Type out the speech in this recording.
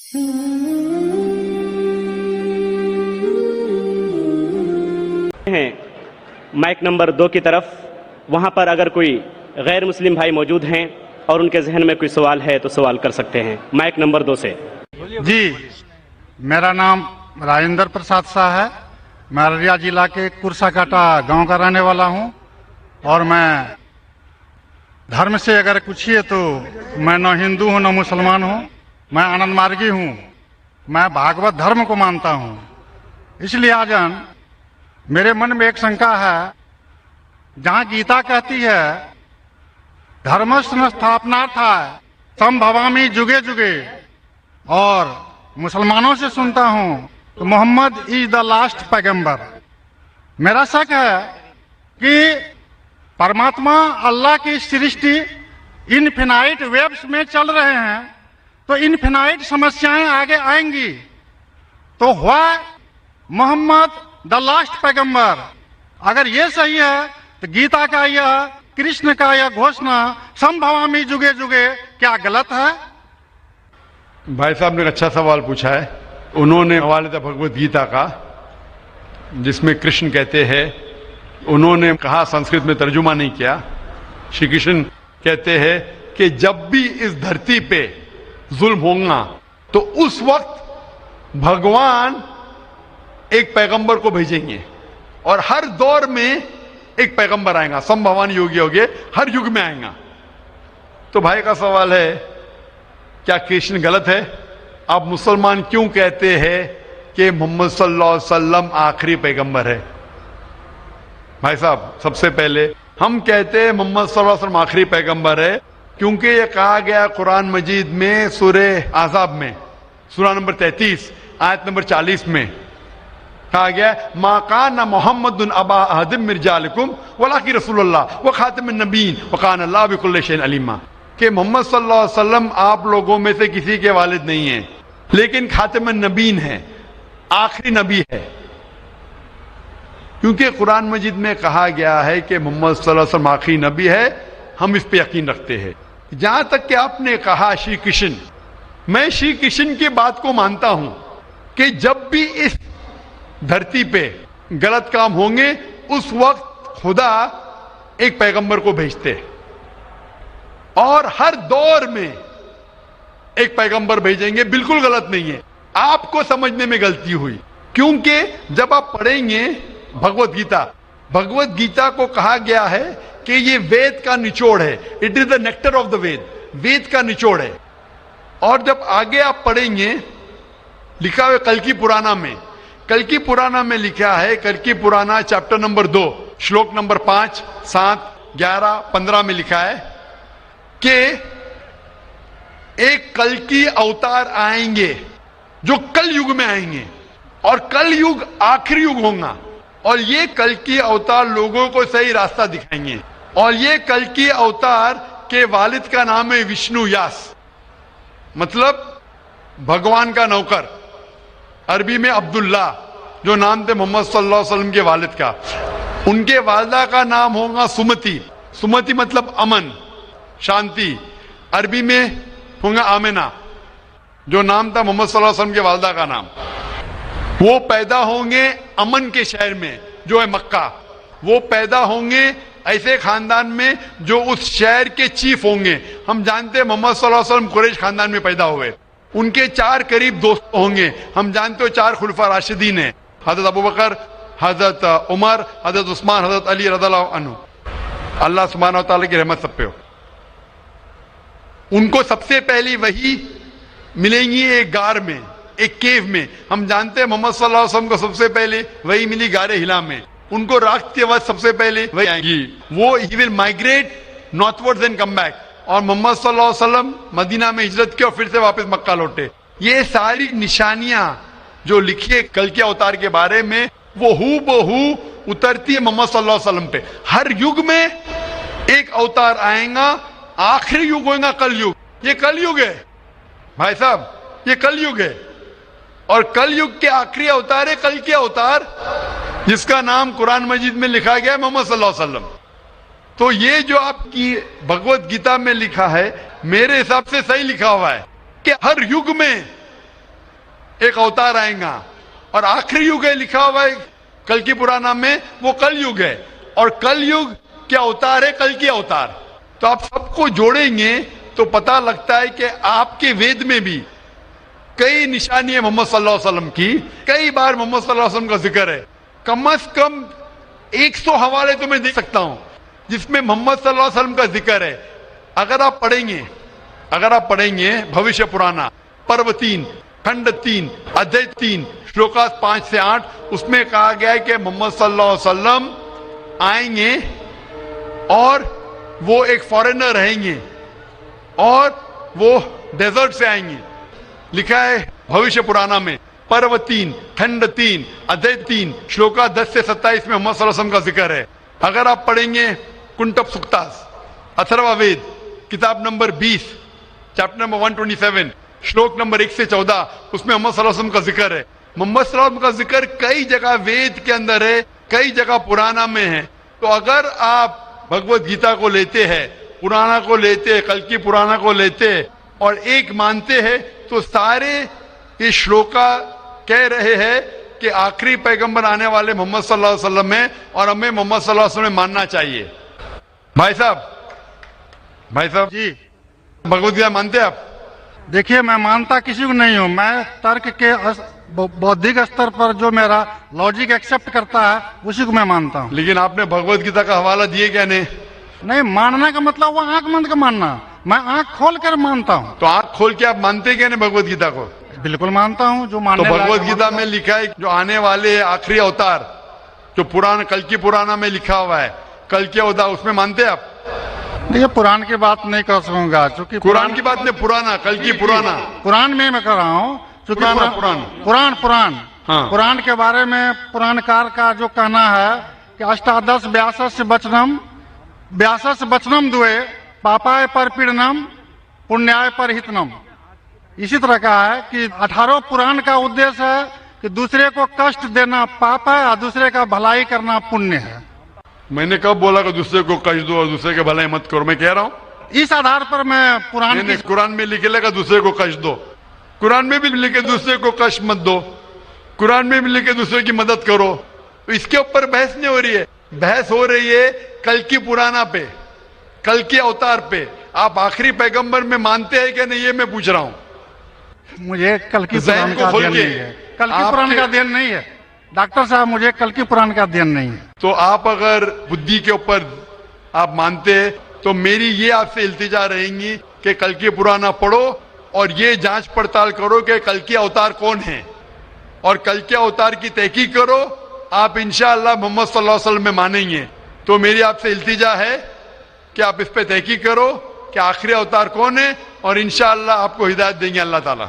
हैं mic number 2 की तरफ। वहां पर अगर कोई गैर मुस्लिम भाई मौजूद हैं और उनके जहन में कोई सवाल है तो सवाल कर सकते हैं। माइक नंबर 2 से। जी, मेरा नाम राजेंद्र प्रसाद शाह है। मैं अररिया जिला के कुरसाकाटा गांव का रहने वाला हूं और मैं धर्म से अगर पूछिए तो मैं न हिंदू हूं न मुसलमान हूं। मैं आनंद मार्गी हूं। मैं भागवत धर्म को मानता हूं। इसलिए आजन मेरे मन में एक शंका है, जहां गीता कहती है धर्मस्य स्थापनार्थाय संभवामि जुगे जुगे, और मुसलमानों से सुनता हूं तो मोहम्मद इज द लास्ट पैगंबर। मेरा शक है कि परमात्मा अल्लाह की सृष्टि इनफिनाइट वेव्स में चल रहे हैं, तो इनफिनाइट समस्याएं आगे आएंगी। तो हुआ मोहम्मद द लास्ट पैगंबर। अगर ये सही है तो गीता का यह, कृष्ण का यह घोषणा संभवामि जुगे जुगे क्या गलत है? भाई साहब ने एक अच्छा सवाल पूछा है। उन्होंने हवाले था भगवत गीता का, जिसमें कृष्ण कहते हैं, उन्होंने कहा संस्कृत में तर्जुमा नहीं किया। श्री कृष्ण कहते हैं कि जब भी इस धरती पे जुल्म होगा तो उस वक्त भगवान एक पैगंबर को भेजेंगे और हर दौर में एक पैगंबर आएगा। संभवान योगी होगे, हर युग में आएगा। तो भाई का सवाल है, क्या कृष्ण गलत है? आप मुसलमान क्यों कहते हैं कि मोहम्मद सल्लल्लाहु अलैहि वसल्लम आखिरी पैगंबर है? भाई साहब, सबसे पहले हम कहते हैं मोहम्मद सल्लल्लाहु अलैहि वसल्लम आखिरी पैगंबर है क्योंकि यह कहा गया कुरान मजीद में सूरे आज़ाब में, सूरा नंबर 33 आयत नंबर 40 में कहा गया, मा काना मुहम्मदुन अबा अहदिम मिन रिजालिकुम वलाकि रसूलुल्लाह व खातिमुन नबीन व काना अल्लाहु बिकुल्लि शैइन अलीमा। कि मोहम्मद सल्लल्लाहु अलैहि वसल्लम आप लोगों में से किसी के वालिद नहीं है, लेकिन खातिमुन नबीन है, आखिरी नबी है। क्योंकि कुरान मजीद में कहा गया है कि मोहम्मद सल्लल्लाहु अलैहि वसल्लम आखिरी नबी है, हम इस पे यकीन रखते हैं। जहां तक कि आपने कहा श्री कृष्ण, मैं श्री कृष्ण की बात को मानता हूं कि जब भी इस धरती पे गलत काम होंगे उस वक्त खुदा एक पैगंबर को भेजते हैं और हर दौर में एक पैगंबर भेजेंगे। बिल्कुल गलत नहीं है, आपको समझने में गलती हुई। क्योंकि जब आप पढ़ेंगे भगवत गीता, भगवत गीता को कहा गया है कि ये वेद का निचोड़ है, it is the nectar of the Veda, Veda का निचोड़ है। और जब आगे आप पढ़ेंगे, लिखा हुआ कल की पुराना में, कल की पुराना में लिखा है, कल की पुराना चैप्टर नंबर 2 श्लोक नंबर 5, 7, 11, 15 में लिखा है कि एक कल की अवतार आएंगे जो कल युग में आएंगे और कल युग आखिरी युग होगा, और ये कल की अवतार लोगों को सही रास्ता दिखाएंगे। और ये कल की अवतार के वालिद का नाम है विष्णु यास, मतलब भगवान का नौकर, अरबी में अब्दुल्ला, जो नाम थे मोहम्मद सल्लल्लाहु अलैहि वसल्लम के वालिद का। उनके वालिदा का नाम होगा सुमति, सुमति मतलब अमन, शांति। अरबी में होगा आमिना, जो नाम था मोहम्मद सल्लल्लाहु अलैहि वसल्लम के वालिदा का नाम। वो पैदा होंगे अमन के शहर में जो है मक्का। वो पैदा होंगे ऐसे खानदान में जो उस शहर के चीफ होंगे। हम जानते हैं मोहम्मद सल्लल्लाहु अलैहि वसल्लम कुरैश खानदान में पैदा हुए। उनके 4 करीब दोस्त होंगे। हम जानते हो 4 खुलफा राशिदीन हैं, हजरत अबू बकर, हजरत उमर, हजरत उस्मान, हजरत अली रज़ियल्लाहु अन्हु। अल्लाह सुब्हानहू व तआला की रहमत सब पे हो। उनको सबसे पहली वही मिलेंगी एक गार में, एक केव में। हम जानते हैं मोहम्मद सल्लल्लाहु अलैहि वसल्लम को सबसे पहले वही मिली गारे हिला में। उनको रात के वक्त सबसे पहले वही आएंगी। वो he will migrate northwards and come back. और मोहम्मद सल्लल्लाहु अलैहि वसल्लम मदीना में हिजरत की और फिर से वापस मक्का लौटे। ये सारी निशानियां जो लिखी है कल के अवतार के बारे में, वो हूबहू उतरती है मोहम्मद सल्लल्लाहु अलैहि वसल्लम पे। हर युग में एक अवतार आएगा, आखिरी युग होगा कल युग। ये कल युग है भाई साहब, ये कल युग है। और कल युग के आखिरी अवतार है कल के अवतार, जिसका नाम कुरान मजीद में लिखा गया है मोहम्मद सल्लल्लाहु अलैहि वसल्लम। तो ये जो आपकी भगवत गीता में लिखा है, मेरे हिसाब से सही लिखा हुआ है कि हर युग में एक अवतार आएगा, और आखिरी युग है लिखा हुआ है कल की पुराना में, वो कल युग है, और कल युग क्या अवतार है? कल की अवतार। तो आप सबको जोड़ेंगे तो पता लगता है कि आपके वेद में भी कई निशानी है मोहम्मद सल्लल्लाहु अलैहि वसल्लम की, कई बार मोहम्मद सल्लल्लाहु अलैहि वसल्लम का जिक्र है। कम से कम 100 हवाले तो मैं दे सकता हूं जिसमें मोहम्मद सल्लल्लाहु अलैहि वसल्लम का जिक्र है। अगर आप पढ़ेंगे भविष्य पुराना पर्व 3 खंड 3 अध्याय 3 श्लोका 5 से 8, उसमें कहा गया है कि मोहम्मद सल्लल्लाहु अलैहि वसल्लम आएंगे और वो एक फॉरेनर रहेंगे और वो डेजर्ट से आएंगे। लिखा है भविष्य पुराना में पर्व 3 खंड 3 अध्याय 3 श्लोका 10 से 27 में मोहम्मद सल्लल्लाहु अलैहि वसल्लम का जिक्र है। अगर आप पढ़ेंगे कुंटप सुक्तास अथर्ववेद किताब नंबर 20 चैप्टर नंबर 127 श्लोक नंबर 1 से 14, उसमें मोहम्मद सल्लल्लाहु अलैहि वसल्लम का जिक्र है। मोहम्मद सल्लल्लाहु अलैहि वसल्लम का जिक्र कई जगह वेद के अंदर है, कई जगह पुराना में है। तो अगर आप भगवत गीता को लेते हैं, पुराना को लेते, कल की पुराना को लेते और एक मानते हैं, तो सारे ये श्लोका कह रहे हैं कि आखिरी पैगंबर आने वाले मोहम्मद सल्लल्लाहु अलैहि वसल्लम है और हमें मोहम्मद सल्लल्लाहु अलैहि वसल्लम मानना चाहिए। भाई साहब जी भगवत गीता मानते हैं आप? देखिए, मैं मानता किसी को नहीं हूँ। मैं तर्क के बौद्धिक स्तर पर जो मेरा लॉजिक एक्सेप्ट करता है उसी को मैं मानता हूँ। लेकिन आपने भगवत गीता का हवाला दिए क्या? नहीं, मानना का मतलब वो आंख बंद कर मानना, मैं आंख खोल कर मानता हूँ। तो आंख खोल के आप मानते क्या नहीं भगवत गीता को? बिल्कुल मानता हूँ। जो तो मानने भगवत गीता में लिखा है जो आने वाले आखिरी अवतार, जो पुराण कल की पुराना में लिखा हुआ है कल के अवतार, उसमें मानते हैं आप? ये पुराण की बात नहीं कर सकूंगा क्योंकि कुरान की बात नहीं, पुराना कल की पुराना पुराण में मैं कर रहा हूँ क्योंकि पुराण हाँ। पुराण के बारे में पुराणकार का जो कहना है कि अष्टादश व्यासस वचनम दुए पापाय पर पीड़नम पुण्याय पर हितनम। इसी तरह का है कि 18 पुराण का उद्देश्य है कि दूसरे को कष्ट देना पाप है और दूसरे का भलाई करना पुण्य है। मैंने कब बोला कि दूसरे को कष्ट दो और दूसरे के भलाई मत करो? मैं कह रहा हूँ इस आधार पर मैं कुरान में लिखे लगा दूसरे को कष्ट दो, कुरान में भी लिखे दूसरे को कष्ट मत दो, कुरान में भी लिखे दूसरे की मदद करो। तो इसके ऊपर बहस नहीं हो रही है, बहस हो रही है कल की पुराना पे, कल के अवतार पे। आप आखिरी पैगंबर में मानते हैं कि नहीं, ये मैं पूछ रहा हूँ। मुझे कल की पुराण का अध्ययन नहीं है, कल की पुराण का अध्ययन नहीं है डॉक्टर साहब, मुझे कल की पुराण का अध्ययन नहीं है। तो आप अगर बुद्धि के ऊपर आप मानते हैं तो मेरी ये आपसे इल्तिजा रहेंगी कि कल की पुराना पढ़ो और ये जांच पड़ताल करो कि कल के अवतार कौन है और कल के अवतार की तहकीक करो। आप इंशाअल्लाह मोहम्मद सल्लल्लाहु अलैहि वसल्लम में मानेंगे। तो मेरी आपसे इल्तिजा है कि आप इस पे तहकीक करो कि आखिरी अवतार कौन है और इंशाअल्लाह आपको हिदायत देंगे अल्लाह ताला।